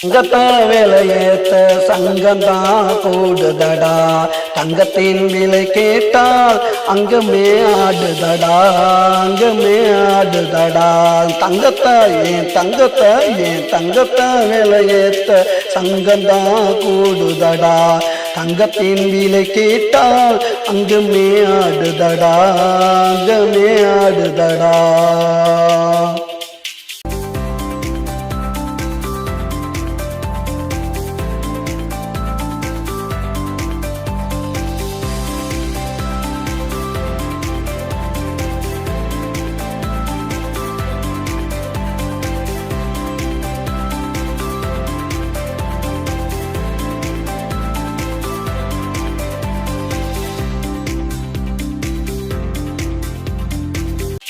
தங்கத்த விலையேத்த சங்கந்தான் கூடுதடா. தங்கத்தின் விலை கேட்டால் அங்கமே ஆடுதடா, அங்கமே ஆடுதடா. தங்கத்தை ஏன் தங்கத்தை விலையேத்த சங்கந்தான் கூடுதடா. தங்கத்தின் விலை கேட்டால் அங்கமே ஆடுதடா, அங்கமே ஆடுதடா.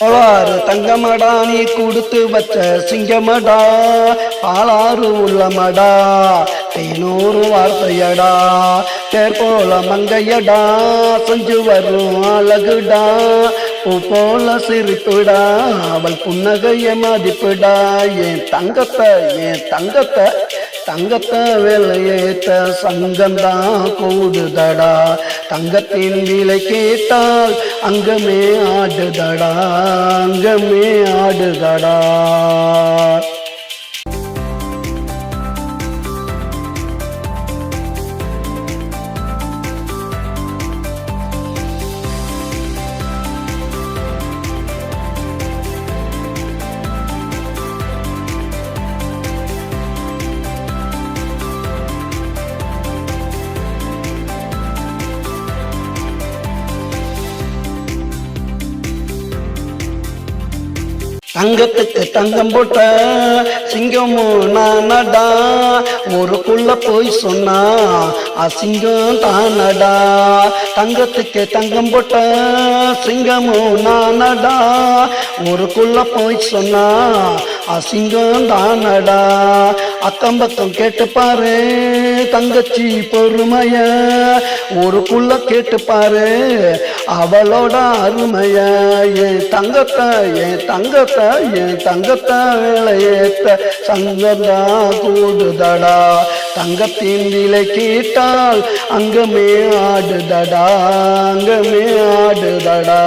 பாலாறு தங்கமடா, நீ கொடுத்து வச்ச சிங்கமடா. பாலாறு உள்ளமடா, தேனூறு வார்த்தையடா. தேர் போல மங்கையடா, செஞ்சு வரும் அழகுடா. பூ போல சிரிப்புடா, அவள் புன்னகைய மதிப்புடா. என் தங்கத்தை தங்கத்தை விலையேத்த சங்கந்தான் கூடுதடா. தங்கத்தின் விலை கேட்டால் அங்கமே ஆடுதடா, அங்கமே ஆடுதடா. தங்கத்துக்கு தங்கம் போட்ட சிங்கமும் நானடா. ஊருக்குள்ள போய் சொன்னா அசிங்கம் தானடா. தங்கத்துக்கு தங்கம் போட்ட சிங்கமும் நானடா. ஊருக்குள்ள போய் சொன்னா அசிங்கம் தானடா. அக்கம் பக்கம் கேட்டு பாரு தங்கச்சி பொறுமைய. ஊருக்குள்ள கேட்டு பாரு அவளோட அருமைய. என் தங்கத்தை விலையேத்த சங்கந்தான் கூடுதடா. தங்கத்தின் விலை கேட்டால் அங்கமே ஆடுதடா, அங்கமே ஆடுதடா.